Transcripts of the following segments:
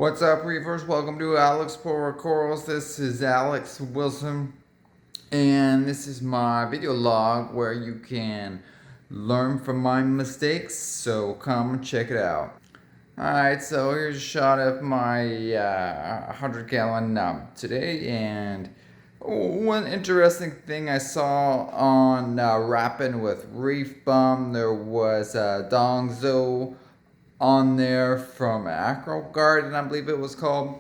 What's up, reefers? Welcome to Acroporas Corals. This is Alex Wilson, and this is my video log where you can learn from my mistakes. So come check it out. Alright, so here's a shot of my 100-gallon today, and one interesting thing I saw on Rapping with Reef Bum, there was Dongzo on there from Acroporas, I believe it was called.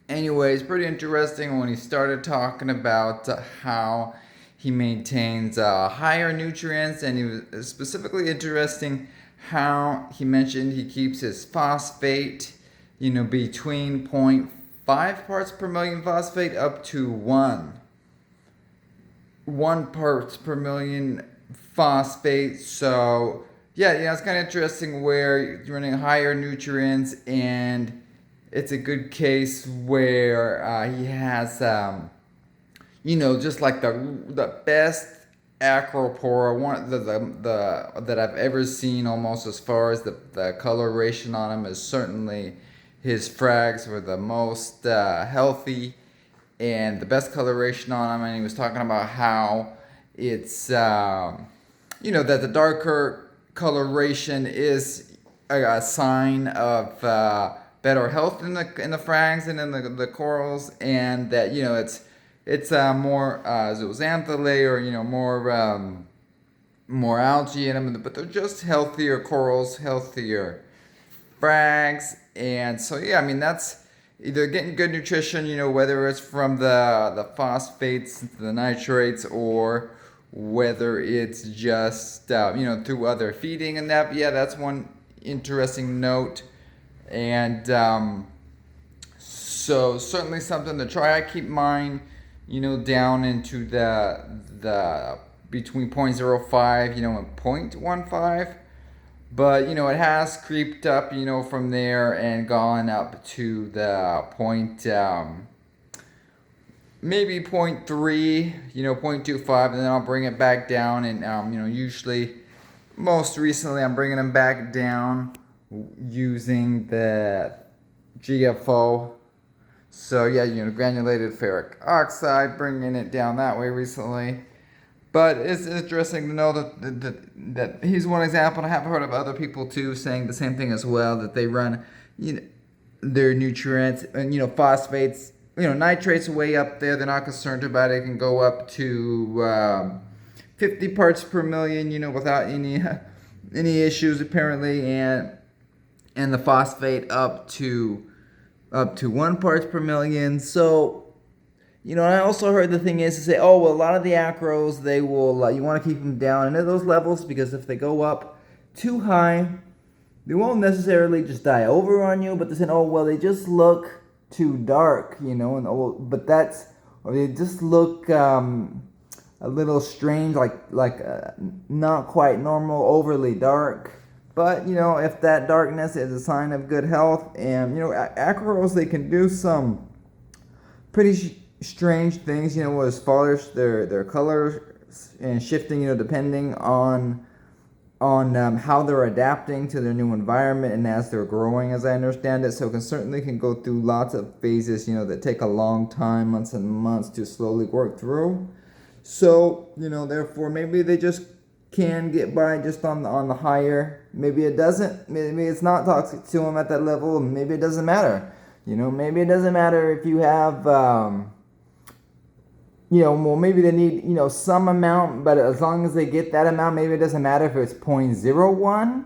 Anyways, pretty interesting when he started talking about how he maintains higher nutrients, and he was specifically interesting how he mentioned he keeps his phosphate, between 0.5 parts per million phosphate up to 1 parts per million phosphate. So yeah, it's kind of interesting where you're running higher nutrients, and it's a good case where he has, just like the best Acropora, one the that I've ever seen, almost as far as the coloration on him is certainly his frags were the most healthy and the best coloration on him, and he was talking about how it's that the darker coloration is a sign of better health in the frags and in the corals, and that it's more zooxanthellae, or more algae in them, but they're just healthier corals, healthier frags. And so that's either getting good nutrition, whether it's from the phosphates, the nitrates, or whether it's just through other feeding and that. But yeah, that's one interesting note, and so certainly something to try. I keep mine down into the between 0.05 and 0.15, but it has creeped up from there and gone up to the maybe 0.3, 0.25, and then I'll bring it back down. And usually, most recently, I'm bringing them back down using the GFO. So yeah, granulated ferric oxide, bringing it down that way recently. But it's interesting to know that he's one example. I have heard of other people too saying the same thing as well, that they run their nutrients and phosphates, nitrates way up there. They're not concerned about it. It can go up to 50 parts per million, without any issues apparently, and the phosphate up to 1 parts per million. So I also heard the thing is to say, oh well, a lot of the acros, they will you want to keep them down into those levels, because if they go up too high, they won't necessarily just die over on you, but they say, oh well, they just look too dark, but or they just look a little strange, like not quite normal, overly dark. But if that darkness is a sign of good health, and acros, they can do some pretty strange things, as far as their colors and shifting, depending on how they're adapting to their new environment and as they're growing, as I understand it. So certainly can go through lots of phases, that take a long time, months and months, to slowly work through. So therefore, maybe they just can get by just on the higher. Maybe it doesn't. Maybe it's not toxic to them at that level. Maybe it doesn't matter. Maybe it doesn't matter if you have well, maybe they need, some amount, but as long as they get that amount, maybe it doesn't matter if it's 0.01,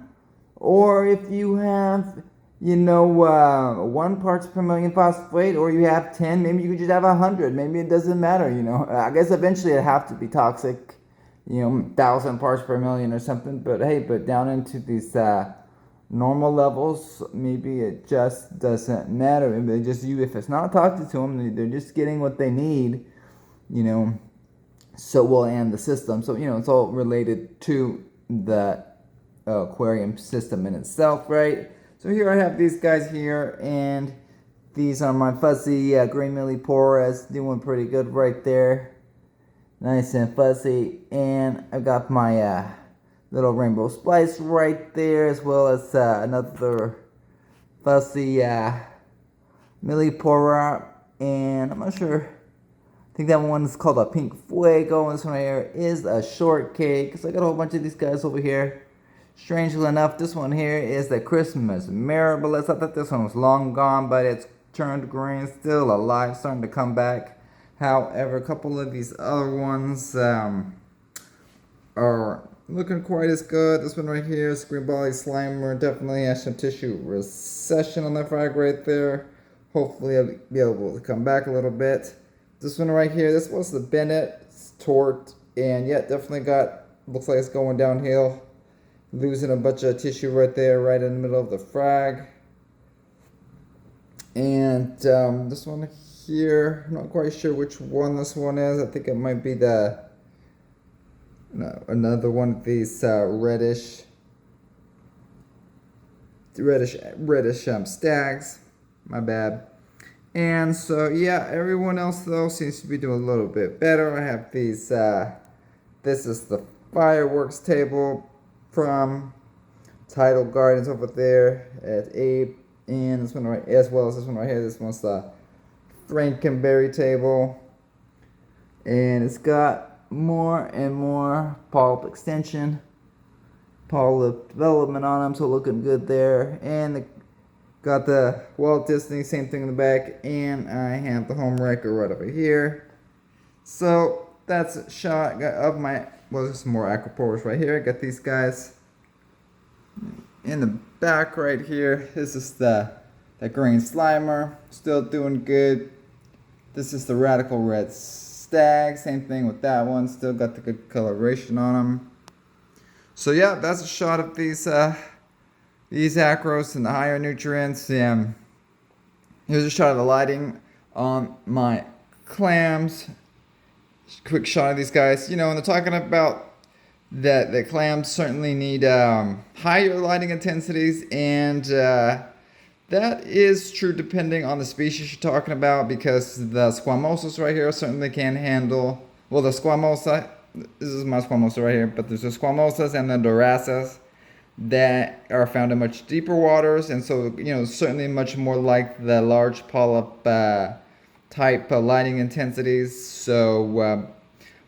or if you have, 1 parts per million phosphate, or you have 10, maybe you could just have 100. Maybe it doesn't matter, I guess eventually it'd have to be toxic, 1,000 parts per million or something, but hey, down into these normal levels, maybe it just doesn't matter. Maybe they just, if it's not toxic to them, they're just getting what they need, so well, and the system. So it's all related to the aquarium system in itself, right? So here I have these guys here, and these are my fuzzy green milliporas, doing pretty good right there, nice and fuzzy. And I've got my little rainbow splice right there, as well as another fuzzy millipora, and I'm not sure. I think that one is called a pink fuego, and this one right here is a shortcake. So I got a whole bunch of these guys over here. Strangely enough, this one here is the Christmas Mirabilis. I thought this one was long gone, but it's turned green, still alive, starting to come back. However, a couple of these other ones are looking quite as good. This one right here, Screen Bally Slimer, definitely has some tissue recession on the frag right there. Hopefully I'll be able to come back a little bit. This one right here, this was the Bennett Tort, and yeah, definitely looks like it's going downhill. Losing a bunch of tissue right there, right in the middle of the frag. And this one here, I'm not quite sure which one this one is. I think it might be another one of these reddish stags. My bad. And so yeah, everyone else though seems to be doing a little bit better. I have these. This is the fireworks table from Tidal Gardens over there at Abe, and this one right, as well as this one right here. This one's the Frankenberry table, and it's got more and more polyp extension, polyp development on them, so looking good there. And got the Walt Disney, same thing in the back, and I have the home wrecker right over here. So that's a shot of my, well, there's some more Acroporas right here. I got these guys in the back right here. This is the green Slimer, still doing good. This is the Radical Red Stag, same thing with that one, still got the good coloration on them. So yeah, that's a shot of these acros and the higher nutrients. Here's a shot of the lighting on my clams. Quick shot of these guys. And they're talking about that the clams certainly need higher lighting intensities, and that is true depending on the species you're talking about, because the squamosas right here certainly can handle, well, the squamosa, this is my squamosa right here, but there's the squamosas and the dorasas that are found in much deeper waters, and so certainly much more like the large polyp type lighting intensities. So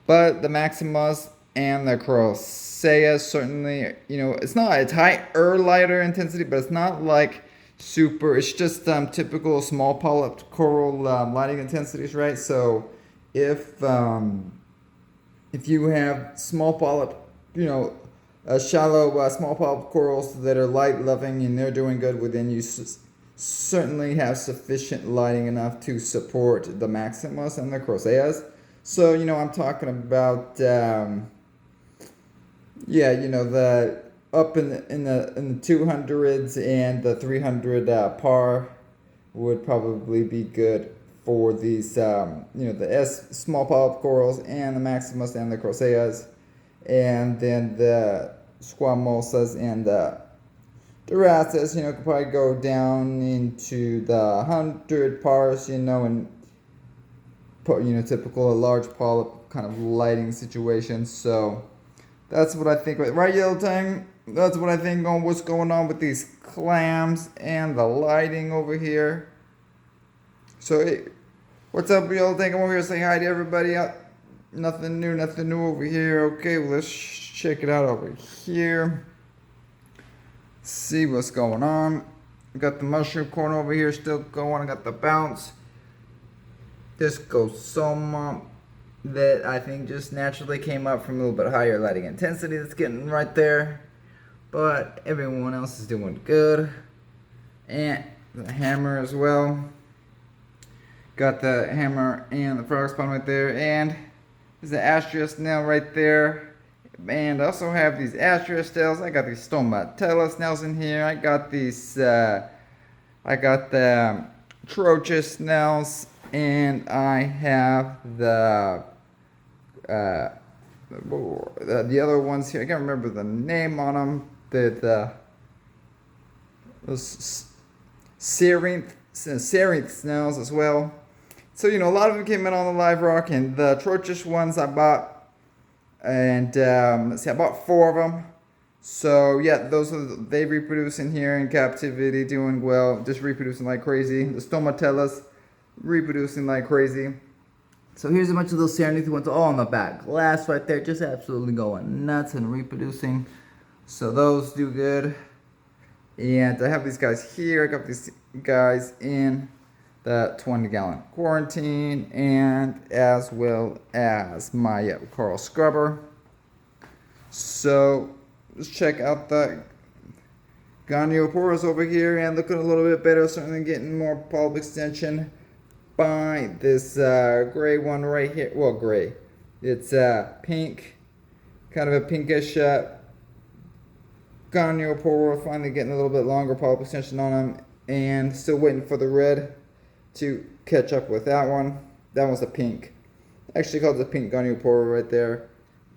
but the maximas and the crocea certainly, it's not, it's higher lighter intensity, but it's not like super, it's just typical small polyp coral lighting intensities, right? So if you have small polyp, shallow small polyp corals that are light loving and they're doing good, within you certainly have sufficient lighting enough to support the maximus and the croceas. So I'm talking about the up in the 200s and the 300 par would probably be good for these the small polyp corals and the maximus and the croceas, and then the squamosas and the dorasas could probably go down into the 100 pars, and typical large polyp kind of lighting situation. So that's what I think, right, Yellow Tang? That's what I think on what's going on with these clams and the lighting over here. So hey, what's up, Yellow Tang? I'm over here saying hi to everybody. Nothing new over here. Okay, well, let's check it out over here. See what's going on. We got the mushroom corn over here still going. I got the bounce. Discosoma that I think just naturally came up from a little bit higher lighting intensity that's getting right there. But everyone else is doing good. And the hammer as well. Got the hammer and the frog spawn right there. And there's the Astrea snail right there. And I also have these Astrea snails. I got these Stomatella snails in here. I got these, I got the Trochus snails. And I have the other ones here. I can't remember the name on them. Those Syrinx snails as well. So a lot of them came in on the live rock, and the Trochus ones I bought, and let's see, I bought 4 of them. So yeah, they reproduce in here in captivity, doing well, just reproducing like crazy. The stomatellas reproducing like crazy. So here's a bunch of those Serendipity ones all on the back glass right there, just absolutely going nuts and reproducing. So those do good. And I have these guys here. I got these guys in the 20-gallon quarantine, and as well as my coral scrubber. So let's check out the Acroporas over here, and looking a little bit better, certainly getting more polyp extension by this gray one right here. Well, gray. It's pink, kind of a pinkish Acropora, finally getting a little bit longer polyp extension on them, and still waiting for the red to catch up with that one. That one's a pink. Actually called the pink Acropora right there.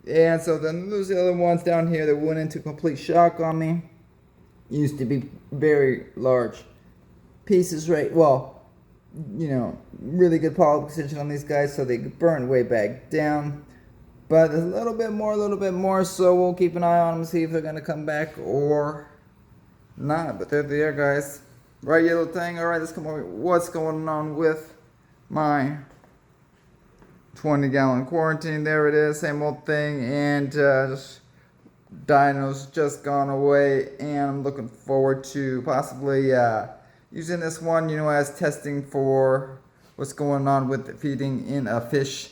And so then there's the other ones down here that went into complete shock on me. Used to be very large pieces, right? Well, you know, really good polyp extension on these guys, so they burn way back down. But a little bit more, so we'll keep an eye on them, see if they're going to come back or not. But they're there, guys. Right, yellow thing? Alright, let's come over. What's going on with my 20-gallon quarantine? There it is, same old thing. And just dinos just gone away. And I'm looking forward to possibly using this one, you know, as testing for what's going on with feeding in a fishless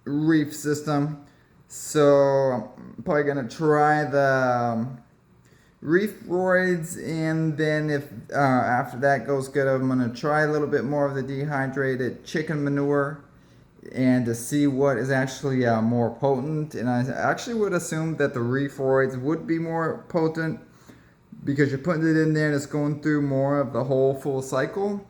reef system. So I'm probably gonna try the reef roids, and then if after that goes good, I'm gonna try a little bit more of the dehydrated chicken manure, and to see what is actually more potent. And I actually would assume that the reef roids would be more potent, because you're putting it in there and it's going through more of the whole full cycle,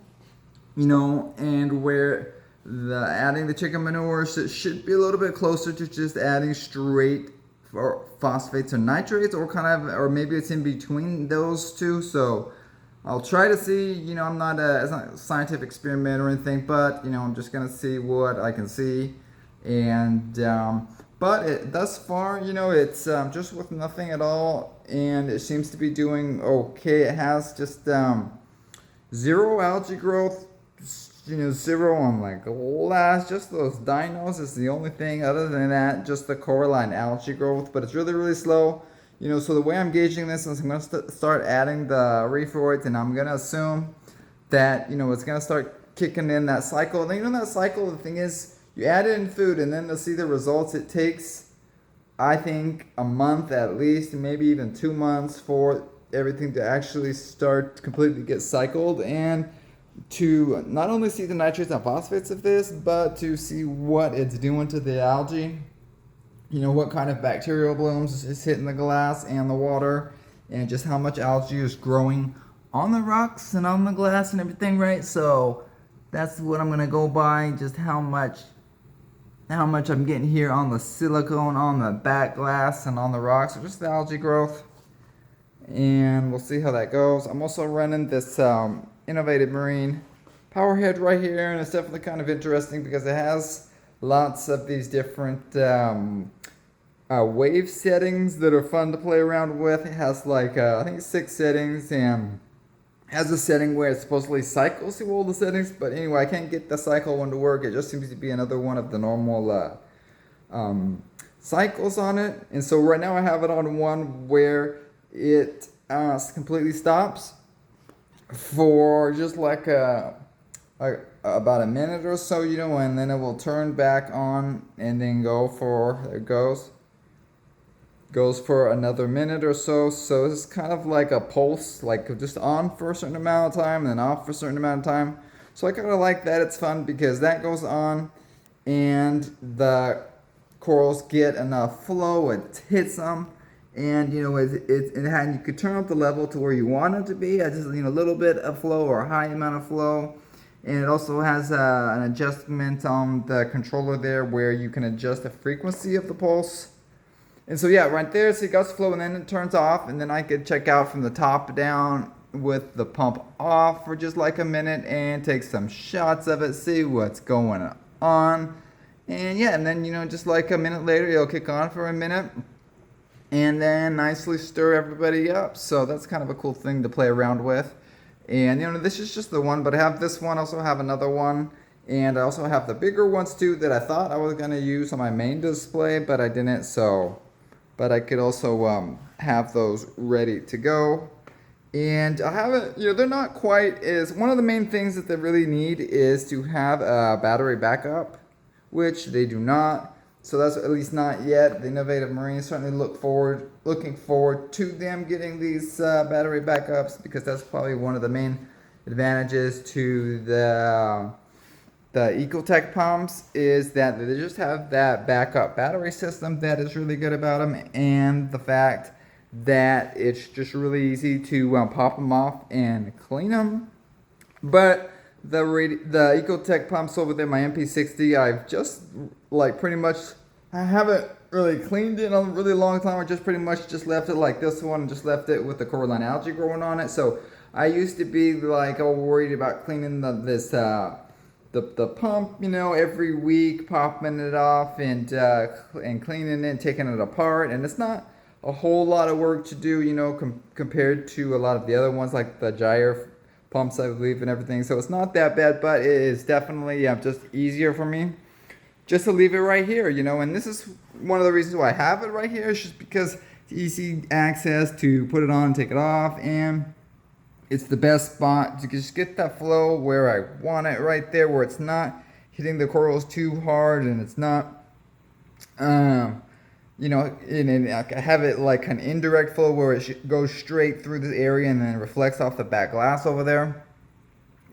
you know, and where the adding the chicken manure should be a little bit closer to just adding straight for phosphates or nitrates, or kind of, or maybe it's in between those two. So I'll try to see, you know, it's not a scientific experiment or anything, but, you know, I'm just gonna see what I can see. And but thus far, you know, it's just with nothing at all, and it seems to be doing okay. It has just zero algae growth, you know, zero on like glass. Just those dinos is the only thing. Other than that, just the coralline algae growth, but it's really slow. You know, so the way I'm gauging this is I'm going to start adding the reefroids, and I'm going to assume that, you know, it's going to start kicking in that cycle. And you know, that cycle, the thing is, you add it in food, and then to see the results, it takes, I think, a month at least, maybe even 2 months for everything to actually start to completely get cycled, and to not only see the nitrates and phosphates of this, but to see what it's doing to the algae. You know, what kind of bacterial blooms is hitting the glass and the water, and just how much algae is growing on the rocks and on the glass and everything, right? So that's what I'm gonna go by, just how much I'm getting here on the silicone, on the back glass, and on the rocks, or just the algae growth. And we'll see how that goes. I'm also running this innovative marine power head right here, and it's definitely kind of interesting because it has lots of these different wave settings that are fun to play around with. It has like I think 6 settings, and has a setting where it supposedly cycles through all the settings, but anyway, I can't get the cycle one to work. It just seems to be another one of the normal cycles on it. And so right now I have it on one where it completely stops for just like about a minute or so, you know, and then it will turn back on and then go for, there it goes for another minute or so. So it's kind of like a pulse, like just on for a certain amount of time and then off for a certain amount of time. So I kind of like that. It's fun because that goes on and the corals get enough flow, it hits them, and you know, you could turn up the level to where you want it to be. I just, you know, a little bit of flow or a high amount of flow. And it also has an adjustment on the controller there where you can adjust the frequency of the pulse. And so yeah, right there, so it goes flow, and then it turns off, and then I could check out from the top down with the pump off for just like a minute and take some shots of it, see what's going on. And yeah, and then, you know, just like a minute later, it'll kick on for a minute. and then nicely stir everybody up. So that's kind of a cool thing to play around with. And you know, this is just the one, but I have this one, also have another one, and I also have the bigger ones too that I thought I was gonna use on my main display, but I didn't. So, but I could also have those ready to go. And I haven't, you know, they're not quite as, one of the main things that they really need is to have a battery backup, which they do not. So that's at least not yet. The Innovative Marines certainly looking forward to them getting these battery backups, because that's probably one of the main advantages to the Ecotech pumps, is that they just have that backup battery system that is really good about them, and the fact that it's just really easy to pop them off and clean them. But the Ecotech pumps over there, my MP60, I've just like pretty much, I haven't really cleaned it in a really long time. I just pretty much just left it like this one, just left it with the coralline algae growing on it. So I used to be like all worried about cleaning the pump, you know, every week, popping it off and cleaning it and taking it apart. And it's not a whole lot of work to do, you know, compared to a lot of the other ones like the gyre pumps, I believe, and everything. So it's not that bad, but it is definitely just easier for me just to leave it right here, you know. And this is one of the reasons why I have it right here, is just because it's easy access to put it on and take it off, and it's the best spot to just get that flow where I want it, right there, where it's not hitting the corals too hard, and it's not you know, and I have it like an indirect flow where it goes straight through the area and then reflects off the back glass over there.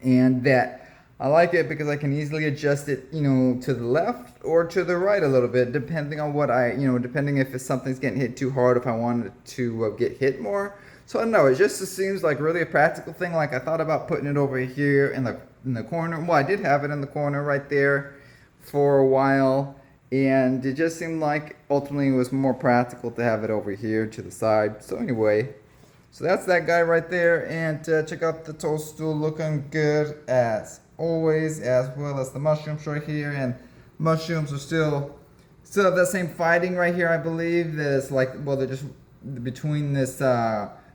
And that I like it because I can easily adjust it, you know, to the left or to the right a little bit, depending on what I, you know, depending if something's getting hit too hard, if I wanted to get hit more. So I don't know, it just seems like really a practical thing. Like I thought about putting it over here in the corner. Well, I did have it in the corner right there for a while. And it just seemed like ultimately it was more practical to have it over here to the side. So anyway, so that's that guy right there. And check out the toadstool, looking good as always, as well as the mushrooms right here. And mushrooms are still have that same fighting right here, I believe. There's like, well, they're just between this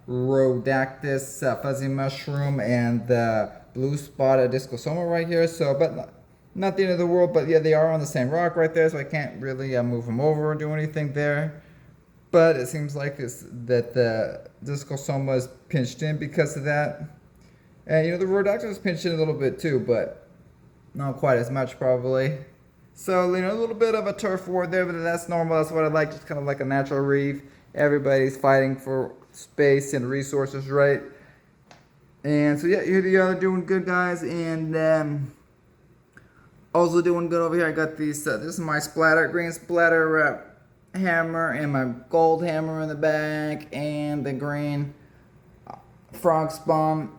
Rhodactis fuzzy mushroom and the blue spotted discosoma right here. So, but not the end of the world, but yeah, they are on the same rock right there, so I can't really move them over or do anything there. But it seems like that the discosoma is pinched in because of that. And you know, the Rhodactis is pinched in a little bit too, but not quite as much probably. So, you know, a little bit of a turf war there, but that's normal. That's what I like, just kind of like a natural reef. Everybody's fighting for space and resources, right? And so yeah, here they are doing good, guys. And also doing good over here. I got these, this is my green splatter hammer and my gold hammer in the back and the green frog spawn.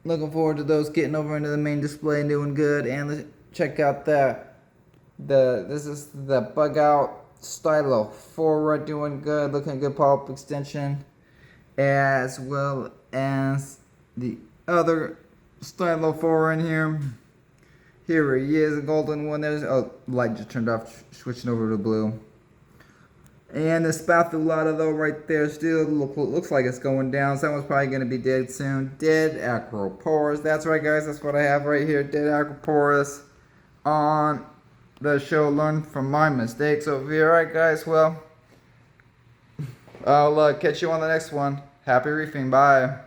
Looking forward to those getting over into the main display and doing good. And let's check out this is the bug out Stylophora, doing good, looking good pulp extension, as well as the other Stylophora in here. Here he is, a golden one. There's, oh, light just turned off, switching over to blue. And the Spathulata though right there still looks like it's going down. So that one's probably going to be dead soon. Dead Acroporas. That's right, guys. That's what I have right here. Dead Acroporas on the show. Learn from my mistakes over here. Alright, guys. Well, I'll catch you on the next one. Happy reefing. Bye.